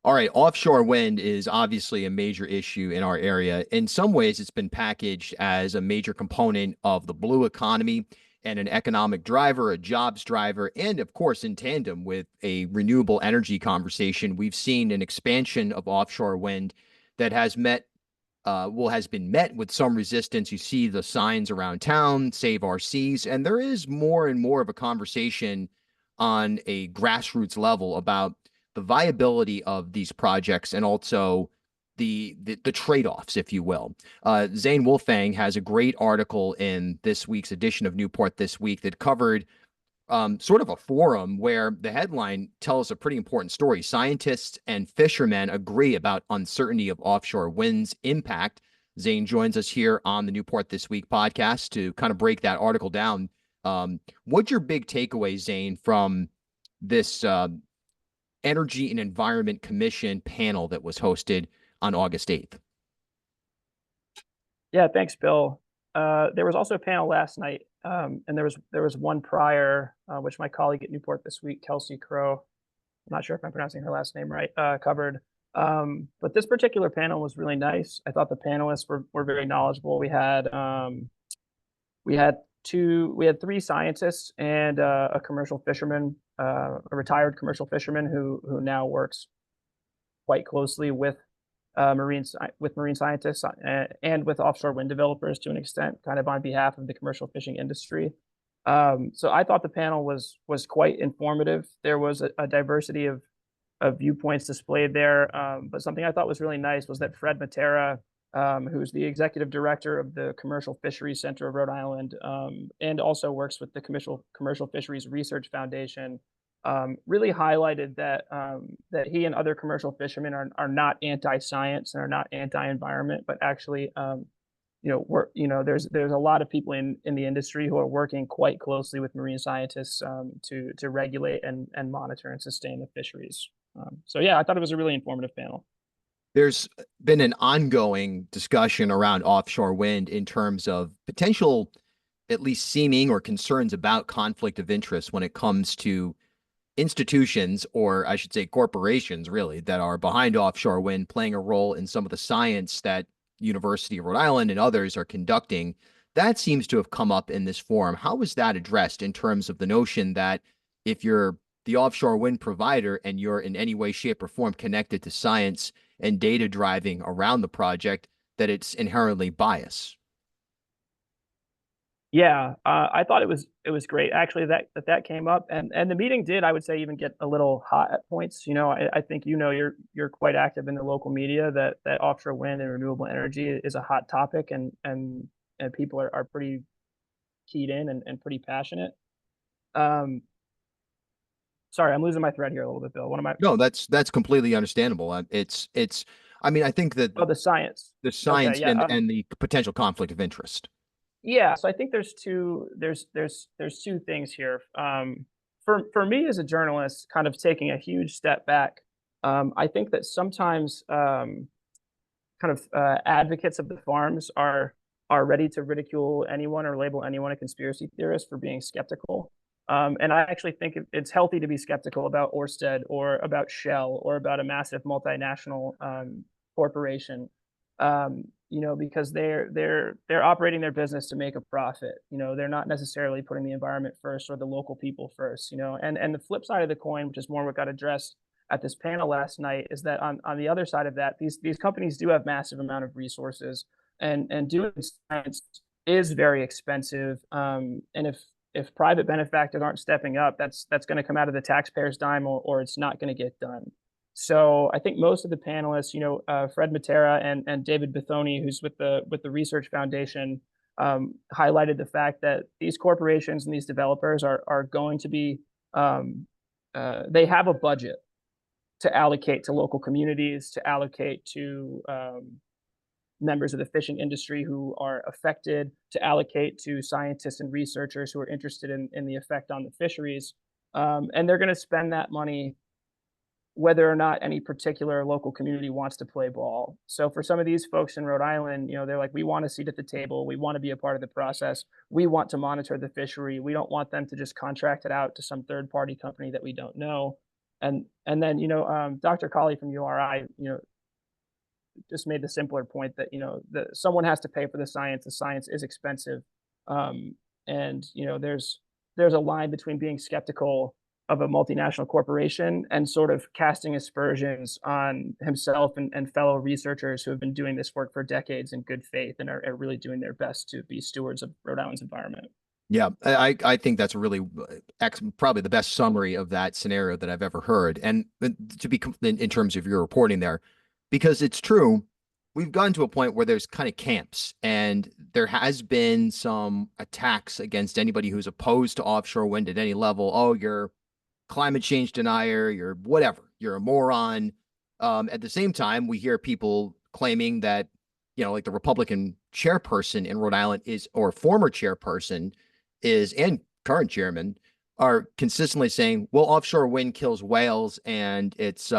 All right, offshore wind is obviously a major issue in our area. In some ways, it's been packaged as a major component of the blue economy and an economic driver, a jobs driver, and of course, in tandem with a renewable energy conversation, we've seen an expansion of offshore wind that has been met with some resistance. You see the signs around town, save our seas, and there is more and more of a conversation on a grassroots level about the viability of these projects and also the trade-offs, if you will. Zane Wolfang has a great article in this week's edition of Newport this week that covered sort of a forum where the headline tells a pretty important story. Scientists and fishermen agree about uncertainty of offshore wind's impact. Zane joins us here on the Newport This Week podcast to kind of break that article down. What's your big takeaway, Zane, from this Energy and Environment Commission panel that was hosted on August 8th? Yeah, thanks, Bill. There was also a panel last night, and there was one prior, which my colleague at Newport This Week, Kelsey Crow, I'm not sure if I'm pronouncing her last name right, covered. But this particular panel was really nice. I thought the panelists were very knowledgeable. We had three scientists and a commercial fisherman, a retired commercial fisherman who now works quite closely with marine scientists and with offshore wind developers to an extent, kind of on behalf of the commercial fishing industry. So I thought the panel was quite informative. There was a diversity of viewpoints displayed there. But something I thought was really nice was that Fred Matera, who's the executive director of the Commercial Fisheries Center of Rhode Island, and also works with the Commercial Fisheries Research Foundation, really highlighted that he and other commercial fishermen are not anti-science and are not anti-environment, but actually, there's a lot of people in the industry who are working quite closely with marine scientists to regulate and monitor and sustain the fisheries. So yeah, I thought it was a really informative panel. There's been an ongoing discussion around offshore wind in terms of potential, at least seeming or concerns about conflict of interest when it comes to institutions, or I should say corporations, really, that are behind offshore wind playing a role in some of the science that University of Rhode Island and others are conducting. That seems to have come up in this forum. How was that addressed in terms of the notion that if you're the offshore wind provider and you're in any way, shape, or form connected to science and data driving around the project, that it's inherently biased? Yeah, I thought it was great actually that came up, and the meeting did, I would say, even get a little hot at points. I think you're quite active in the local media that offshore wind and renewable energy is a hot topic, and people are pretty keyed in and pretty passionate. Um, Sorry, I'm losing my thread here a little bit, Bill. What am I? No, that's completely understandable. It's. I mean, I think that Oh, the science. the Okay, science yeah. and the potential conflict of interest. Yeah, so I think there's two things here. For me as a journalist, kind of taking a huge step back, I think that sometimes kind of advocates of the farms are ready to ridicule anyone or label anyone a conspiracy theorist for being skeptical. And I actually think it's healthy to be skeptical about Orsted or about Shell or about a massive multinational corporation. Because they're operating their business to make a profit. They're not necessarily putting the environment first or the local people first. And the flip side of the coin, which is more what got addressed at this panel last night, is that on the other side of that, these companies do have massive amount of resources, and doing science is very expensive. And if private benefactors aren't stepping up, that's going to come out of the taxpayer's dime, or it's not going to get done. So I think most of the panelists, Fred Matera and David Bethony, who's with the Research Foundation, highlighted the fact that these corporations and these developers are going to be they have a budget to allocate to local communities, to allocate to members of the fishing industry who are affected, to allocate to scientists and researchers who are interested in the effect on the fisheries, and they're going to spend that money whether or not any particular local community wants to play ball. So for some of these folks in Rhode Island, they're like, we want a seat at the table. We want to be a part of the process. We want to monitor the fishery. We don't want them to just contract it out to some third party company that we don't know. And then, Dr. Colley from URI, just made the simpler point that, someone has to pay for the science. The science is expensive. And, there's a line between being skeptical of a multinational corporation and sort of casting aspersions on himself and fellow researchers who have been doing this work for decades in good faith and are really doing their best to be stewards of Rhode Island's environment. Yeah, I think that's a really probably the best summary of that scenario that I've ever heard. And to be in terms of your reporting there, because it's true, we've gotten to a point where there's kind of camps, and there has been some attacks against anybody who's opposed to offshore wind at any level. Oh, you're climate change denier, you're whatever, you're a moron. At the same time, we hear people claiming that, like the Republican chairperson in Rhode Island is, or former chairperson is, and current chairman are consistently saying, well, offshore wind kills whales and it's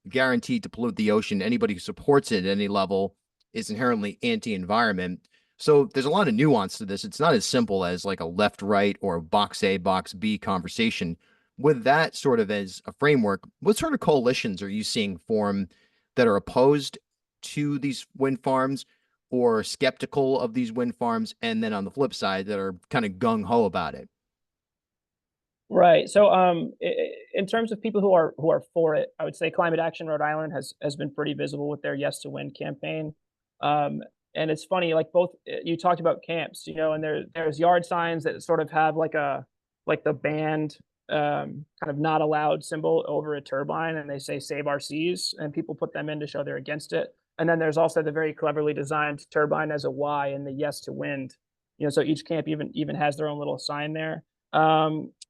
guaranteed to pollute the ocean. Anybody who supports it at any level is inherently anti-environment. So there's a lot of nuance to this. It's not as simple as like a left, right, or box A, box B conversation. With that sort of as a framework, what sort of coalitions are you seeing form that are opposed to these wind farms or skeptical of these wind farms, and then on the flip side that are kind of gung-ho about it? Right. So, in terms of people who are for it, I would say Climate Action Rhode Island has been pretty visible with their Yes to Wind campaign. Um, and it's funny, like both you talked about camps, and there's yard signs that sort of have like the banned kind of not allowed symbol over a turbine, and they say "Save our seas," and people put them in to show they're against it. And then there's also the very cleverly designed turbine as a Y in the Yes to Wind. So each camp even has their own little sign there.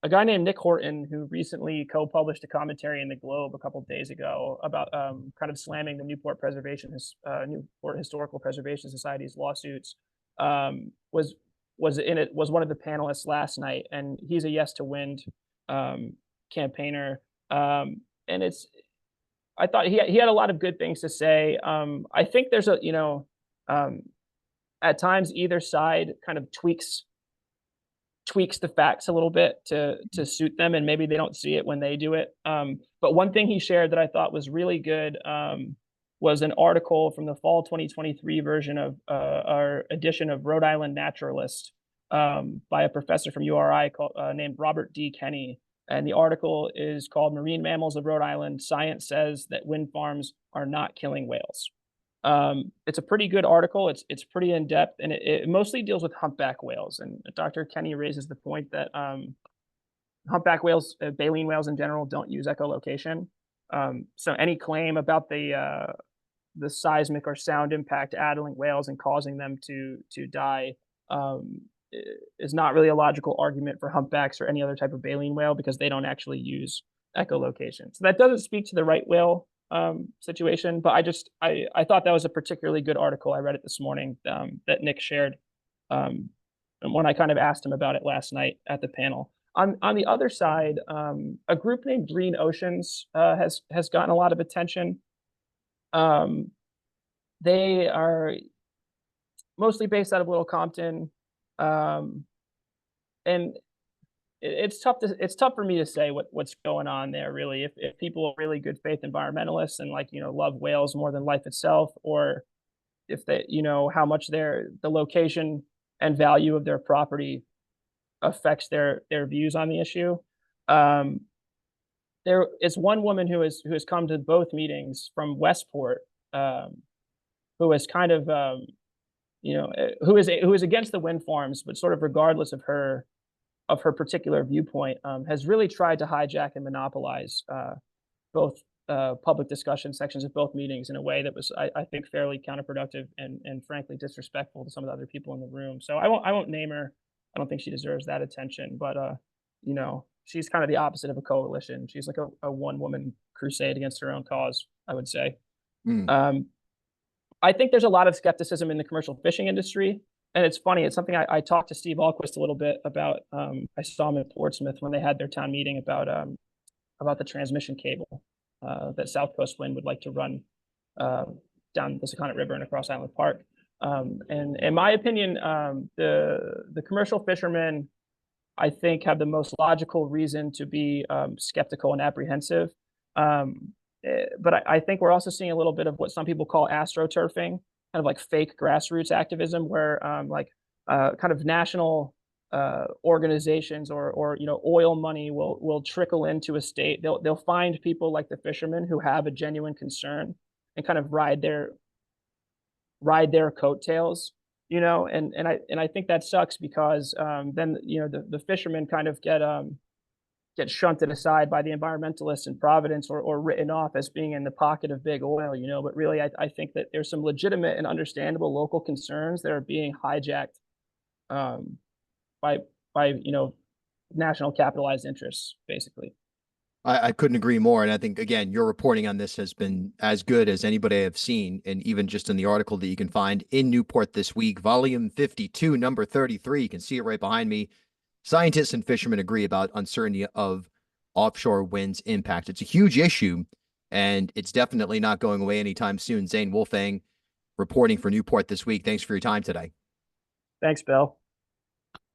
A guy named Nick Horton, who recently co-published a commentary in the Globe a couple of days ago about kind of slamming the Newport Historical Preservation Society's lawsuits, was one of the panelists last night, and he's a Yes to Wind campaigner. And I thought he had a lot of good things to say. I think there's at times either side kind of tweaks the facts a little bit to suit them, and maybe they don't see it when they do it. But one thing he shared that I thought was really good was an article from the fall 2023 version of our edition of Rhode Island Naturalist by a professor from URI named Robert D. Kenny. And the article is called "Marine Mammals of Rhode Island. Science Says That Wind Farms Are Not Killing Whales." It's a pretty good article. It's pretty in depth, and it mostly deals with humpback whales. And Dr. Kenny raises the point that humpback whales, baleen whales in general, don't use echolocation. So any claim about the seismic or sound impact addling whales and causing them to die is not really a logical argument for humpbacks or any other type of baleen whale, because they don't actually use echolocation. So that doesn't speak to the right whale situation, but I thought that was a particularly good article. I read it this morning that Nick shared, and when I kind of asked him about it last night at the panel. On the other side, a group named Green Oceans has gotten a lot of attention. They are mostly based out of Little Compton, and it's tough for me to say what's going on there, really. If people are really good faith environmentalists and love whales more than life itself, or if they how much the location and value of their property affects their views on the issue. There is one woman who has come to both meetings from Westport, who is kind of who is against the wind farms, but sort of regardless of her particular viewpoint, has really tried to hijack and monopolize both public discussion sections of both meetings in a way that was, I think, fairly counterproductive and frankly disrespectful to some of the other people in the room. So I won't name her. I don't think she deserves that attention, but she's kind of the opposite of a coalition. She's like a one-woman crusade against her own cause, I would say. Mm. I think there's a lot of skepticism in the commercial fishing industry. And it's funny, it's something I talked to Steve Ahlquist a little bit about. I saw him at Portsmouth when they had their town meeting about the transmission cable that South Coast Wind would like to run down the Secundit River and across Island Park. And in my opinion, the commercial fishermen, I think, have the most logical reason to be skeptical and apprehensive. But I think we're also seeing a little bit of what some people call astroturfing, kind of like fake grassroots activism, where kind of national organizations or oil money will trickle into a state. They'll find people like the fishermen who have a genuine concern and kind of ride their coattails, and I think that sucks because then the fishermen kind of get shunted aside by the environmentalists in Providence or written off as being in the pocket of big oil, but really I think that there's some legitimate and understandable local concerns that are being hijacked um, by national capitalized interests, basically. I couldn't agree more. And I think, again, your reporting on this has been as good as anybody I've seen. And even just in the article that you can find in Newport this week, volume 52, number 33, you can see it right behind me. Scientists and fishermen agree about uncertainty of offshore wind's impact. It's a huge issue, and it's definitely not going away anytime soon. Zane Wolfang reporting for Newport this week. Thanks for your time today. Thanks, Bill.